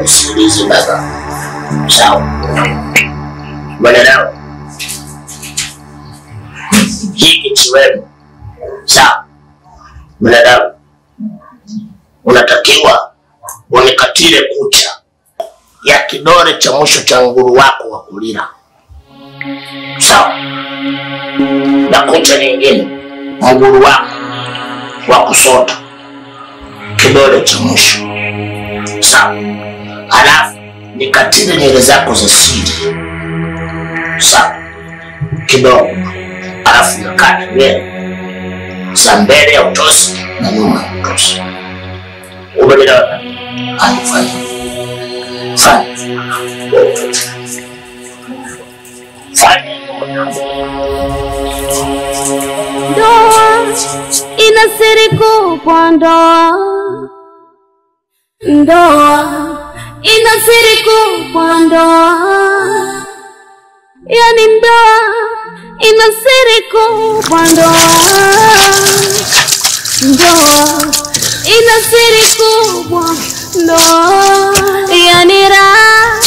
Msikilize baba. Sawa. Mwanangu. Hiki kiwemo. Sawa. Mwanangu. Unatakiwa unikatile kucha ya kidole cha mwisho cha nguru wako wa kulia. Sawa. Na kucha nyingine nguru wako wa kusota. Kidole cha mwisho. Sawa. Alafu nikatile nywele zako za siri. Sawa. Kidogo. Alafu nikate nywele za mbele ya utosi na nyuma ya utosi. Umeelewa? Haifai. Fanya. Fanya. Ndoa ina siri kubwa, ndoa ina siri kubwa, ndoa yani ndoa ina siri kubwa, ndoa ina siri kubwa, ndoa yani raha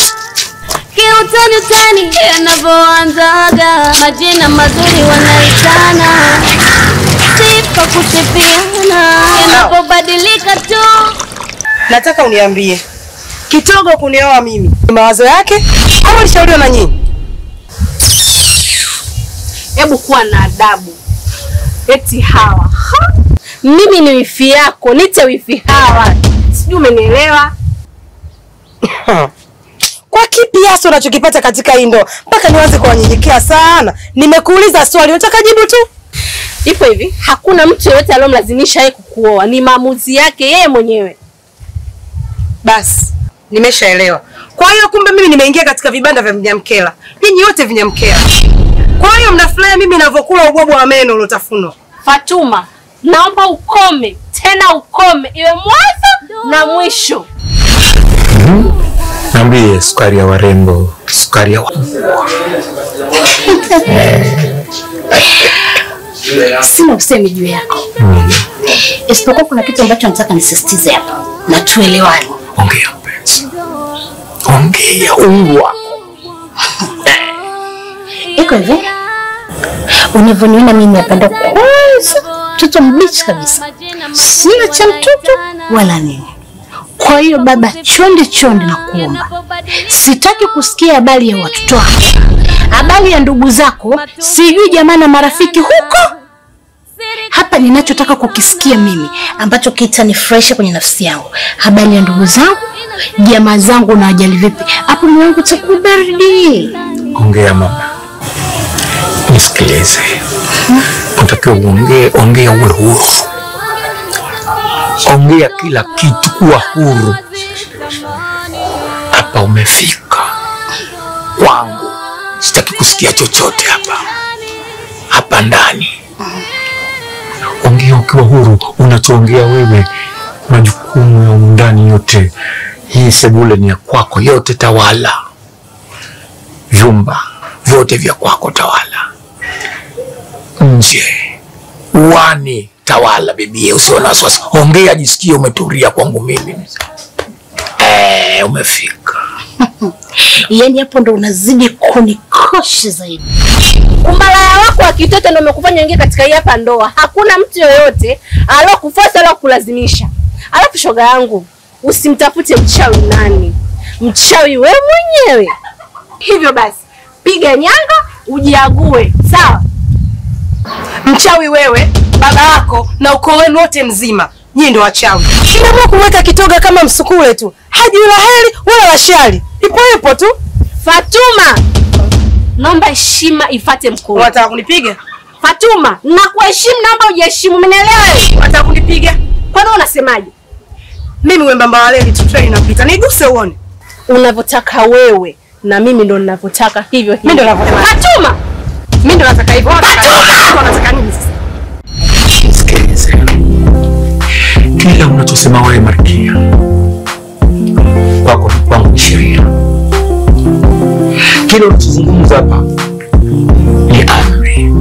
kiutani yanavyoanzaga, majina mazuri wanaitana, sifa kusifiana, yanapobadilika tu. Nataka uniambie, Kitogo kunioa mimi ni mawazo yake au alishauriwa na nyinyi? Hebu kuwa na adabu. Eti Hawa. Mimi ni wifi yako, nite wifi Hawa. Sijui umenielewa? Kwa kipi hasa unachokipata katika hii ndoa? Mpaka nianze kuwanyenyekea sana. Nimekuuliza swali, unataka jibu tu? Ipo hivi, hakuna mtu yeyote aliyomlazimisha yeye kukuoa. Ni maamuzi yake yeye mwenyewe. Basi, nimeshaelewa. Kwa hiyo kumbe mimi nimeingia katika vibanda vya Mnyamkela. Ninyi wote Vinyamkela. Kwa hiyo mnafurahia mimi ninavyokula ubwabwa wa meno ulotafunwa. Fatuma, naomba ukome, tena ukome, iwe mwanzo na mwisho. Niambie, sukari ya warembo, sukari ya Sina usemi juu yako. Isipokuwa kuna kitu ambacho nataka nisisitize hapa na tuelewane. Ongea mpenzi. Ongea ungu wako. Iko hivi. Unavyoniona mimi hapa ndo kwanza mtoto mbichi kabisa. Sina cha mtoto wala nini. Kwa hiyo baba, chonde na kuomba. Sitaki kusikia habari ya watoto wako. Habari ya ndugu zako, sijui jamaa na marafiki huko. Hapa ninachotaka kukisikia mimi ambacho kitanifurahisha kwenye nafsi yangu. Habari ya ndugu zangu, jamaa zangu na ajali vipi. Hapo moyo wangu utakubaridi. Ongea mama. Nisikilize. Unatakiwa ongea uwe huru. Ongea kila kitu, kuwa huru. Hapa umefika kwangu. Sitaki kusikia chochote hapa. Hapa ndani. Ongea ukiwa huru. Unachoongea wewe, majukumu ya ndani yote. Hii sebule ni ya kwako, yote tawala. Vyumba vyote vya kwako tawala. Nje uani tawala bibie, usiwe na wasiwasi. Ongea, jisikie umetulia kwangu mimi. Umefika. Yaani hapo ndo unazidi kunikosha zaidi. Umalaya wako wa kitoto ndio umekufanya ingie katika hii hapa ndoa. Hakuna mtu yoyote alokuforce au kulazimisha. Alafu shoga yangu, usimtafute mchawi nani. Mchawi wewe mwenyewe. Hivyo basi, piga nyanga ujiague, sawa? Mchawi wewe, baba yako na ukoo wenu wote mzima. Nyinyi ndio wachawi. Unaamua kumweka kitoga kama msukule tu. Haji la heri wala la shari. Ipo tu. Fatuma, naomba heshima ifate mkono. Unataka kunipiga? Fatuma, nakuheshimu, naomba ujiheshimu, umenielewa? Unataka kunipiga? Kwani unasemaje? Mimi wembamba waleli tu train napita. Niguse uone. Unavyotaka wewe na mimi ndo ninavyotaka hivyo. Mimi ndo ninavyotaka. Fatuma, mimi ndo nataka hivyo. Unataka nini sasa? Sikilize. Kila unachosema wewe Malkia, kwako ni kwangu ni sheria. Kila unachozungumza hapa ni amri.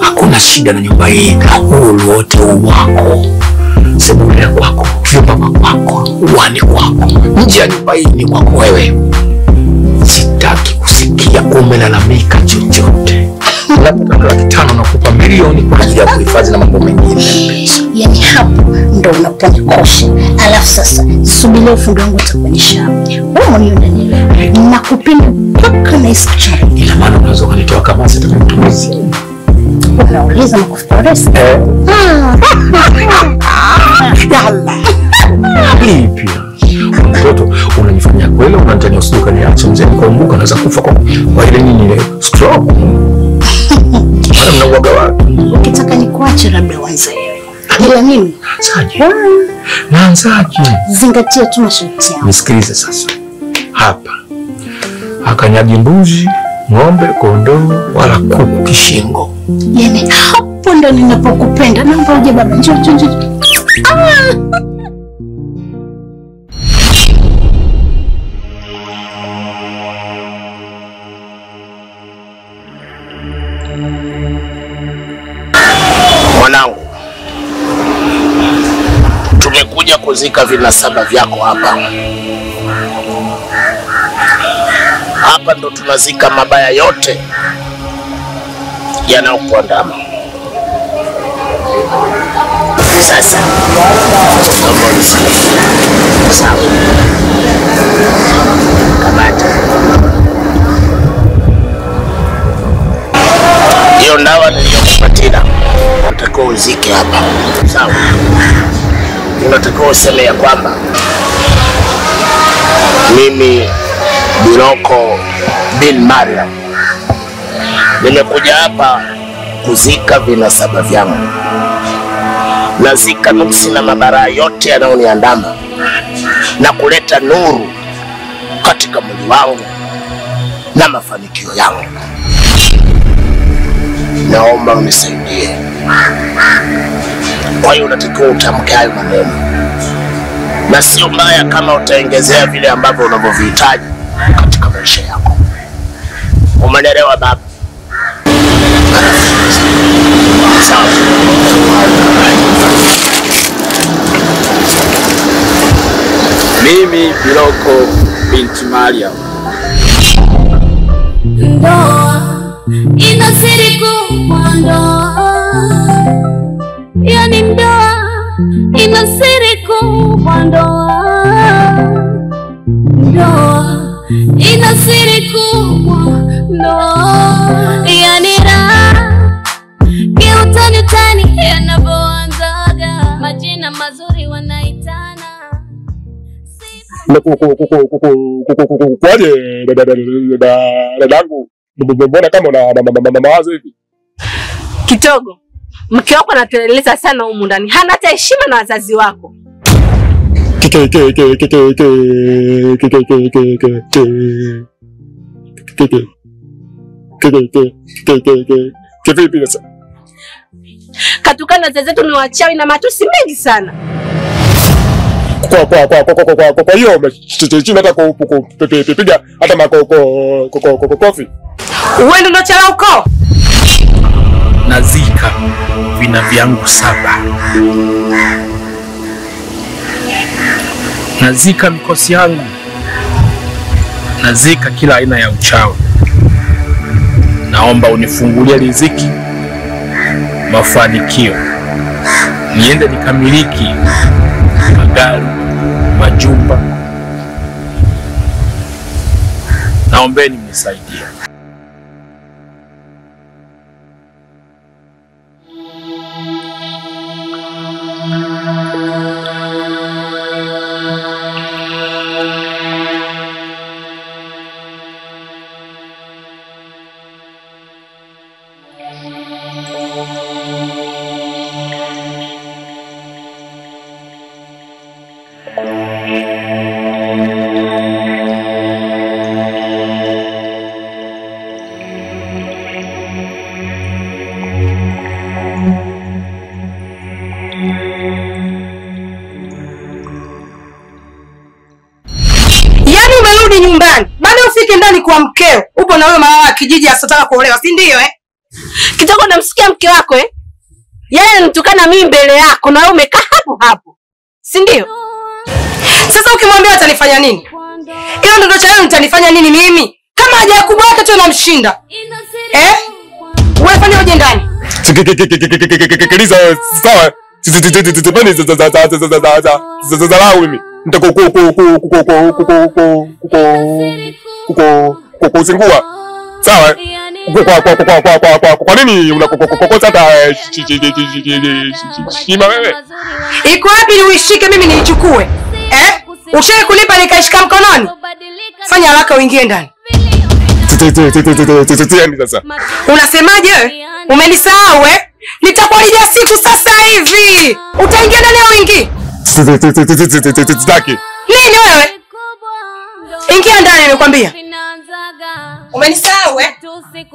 Hakuna shida na nyumba hii. Uhuru wote wako. Sebule ya kwako, vyumba kwako, uani kwako. Nje ya nyumba hii ni kwako wewe. Sitaki kusikia umelalamika chochote. Labda 500,000 nakupa milioni kwa ajili ya kuhifadhi na mambo mengine. Yaani hapo ndo unaponikosha. Alafu sasa subiri ufundi wangu utakuonyesha. Wewe mwenyewe unanielewa. Nakupenda mpaka na isikicha. Ila maana unaweza kunitoa kama sitaki mtumizi. Unauliza na kuforesa. Yalla. Hii pia. Mtoto unanifanyia kweli, unanitania usiduka niache mzee nikumbuka naweza kufa kwa ile nini ile stroke. Mara mnauaga watu. Ukitaka nikuache labda uanze wewe. Ila mimi naanzaje? Zingatia tu masharti yangu. Nisikilize sasa. Hapa akanyagi mbuzi, ng'ombe, kondoo wala kuku kishingo. Yaani hapo ndo ninapokupenda. Naomba uje baba, njoo. Mwanangu, tumekuja kuzika vinasaba vyako hapa. Hapa ndo tunazika mabaya yote yanayokuandama. Sasa sawa, kamata hiyo ndawa niliyokupatia. Unatakiwa uzike hapa, sawa? Unatakiwa useme ya kwamba mimi Biloko bin Mariam nimekuja hapa kuzika vinasaba vyangu. Nazika nuksi na mabara yote yanayoniandama na kuleta nuru katika mwili wangu na mafanikio yangu. Naomba unisaidie. Kwa hiyo unatakiwa utamke hayo maneno. na sio mbaya kama utaongezea vile ambavyo unavyovihitaji katika maisha yako. Umeelewa baba? Sawa. Mimi Biloko binti Mariam. Ndoa ina siri kubwa, ndoa yani ndoa ina siri kubwa, ndoa ina siri kubwa, ndoa yani raha kiutani tani yanavyoanzaga, majina mazuri wanaitana. Kwaje dadangu, mbona kama una mawazo hivi? Kitogo, mke wako anateleleza sana humu ndani. Hana hata heshima na wazazi wako. Kivipi sasa? Katukana wazazi wetu ni wachawi na matusi mengi sana. Kwa hiyo umechina hata kupiga hata makofi. Uende ndo chala uko? Nazika vina vyangu 7. Nazika mikosi yangu. Nazika kila aina ya uchawi. Naomba unifungulie riziki, mafanikio, niende nikamiliki magari, majumba. Naombeni mnisaidie. Nyumbani baada ufike ndani kwa mkeo, upo na wewe mama kijiji asitaka kuolewa, si ndio Kitogo, namsikia mke wako yeye anitukana mimi mbele yako na wewe umekaa hapo hapo, si ndio? Sasa ukimwambia atanifanya nini? Hilo ndio cha yeye, nitanifanya nini mimi? Kama haja kubwa yake tu namshinda. Wewe fanya uje ndani. Sikiliza sawa. Sisi mimi kukuzingua. Sawa? Kwa nini unakokosa hata shima wewe? Iko wapi uishike mimi niichukue? Ushaye kunipa nikaishika mkononi? Fanya haraka uingie ndani. Sasa. Unasemaje wewe? Umenisahau Nitakualijia siku sasa hivi. Utaingia ndani au uingie? Sitaki. Nini wewe? Ingia ndani nimekwambia. Umenisahau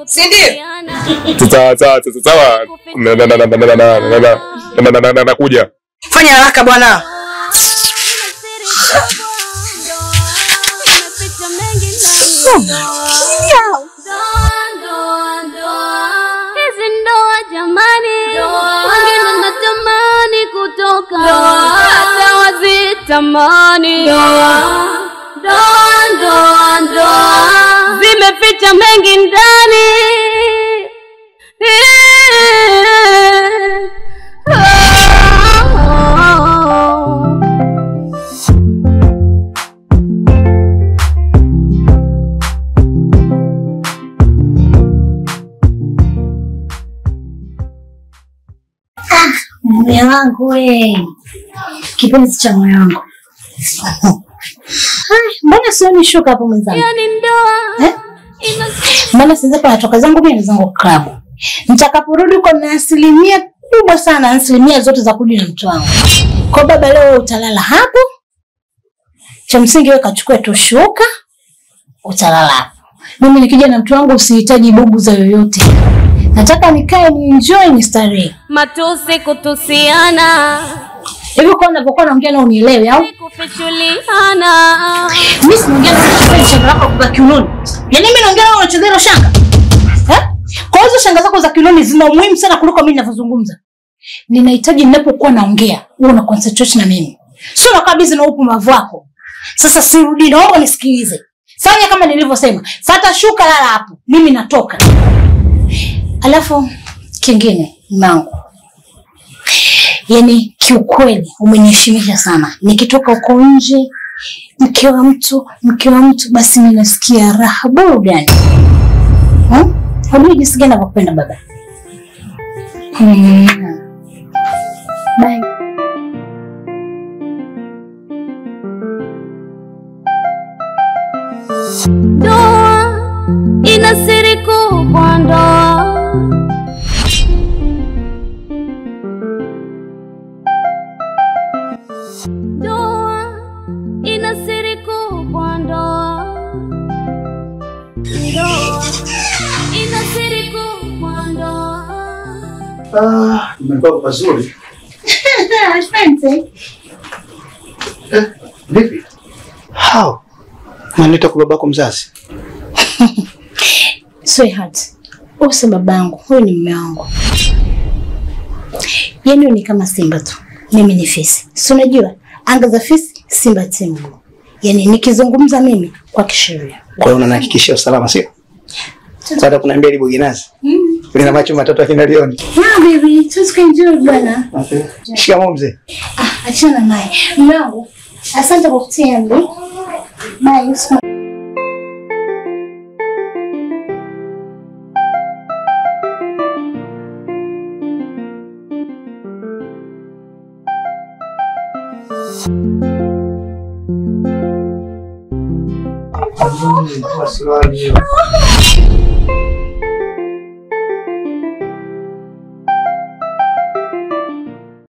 si ndio? Sawa. Nakuja. Fanya haraka bwana. Hizi ndoa jamani, wengine natamani kutoka, hata wazitamani. Ndoa zimeficha mengi ndani. Mume wangu kipenzi cha moyo wangu. Mbona sioni shuka hapo mwenzangu? Yaani ndoa. Mbona sasa natoka zangu mimi zangu club. Nitakaporudi uko na asilimia kubwa sana, asilimia zote za kurudi na mtu wangu. Kwa baba leo utalala hapo. Cha msingi wewe kachukue tu shuka, utalala hapo. Mimi nikija na mtu wangu usihitaji bubu za yoyote. Nataka nikae ni enjoy ni starehe. Matusi kutusiana. Hivi kwa unapokuwa unaongea na unielewe au? Mimi sinaongea na shanga lako kwa kiunoni. Yaani mimi naongea na unachezea shanga. Kwa hizo shanga zako za kiunoni zina umuhimu sana kuliko mimi ninavyozungumza. Ninahitaji ninapokuwa naongea uwe na concentrate na mimi. Sio unakaa busy na upumbavu wako. Sasa sirudi, naomba nisikilize. Fanya kama nilivyosema. Fata shuka, lala hapo. Mimi natoka. Alafu kingine mangu. Yaani kiukweli umeniheshimisha sana. Nikitoka huko nje mke wa mtu basi mimi nasikia raha burudani. Hujui jinsi gani nakupenda baba. Bye. Ndoa ina siri kubwa, ndoa ina siri kubwa, ndoa ina siri kubwa, ndoa. Umekuwa pazuri. Asante. Vipi? How? Unaleta kwa babako mzazi? Sweetheart, usi babangu, huyu ni mume wangu. Yaani ni kama simba tu. Mimi ni fisi. Si unajua? Anga za fisi, simba timu. Yaani nikizungumza mimi kwa kisheria. Kwa hiyo unanihakikishia usalama sio? Sasa kuna mbele buginazi. Kuna macho matatu akina Leon. Yeah baby, tusikenjoy bwana. Okay. Shikamoo mzee. Achana naye. Mume wangu, asante kwa kutia mbi. Bye.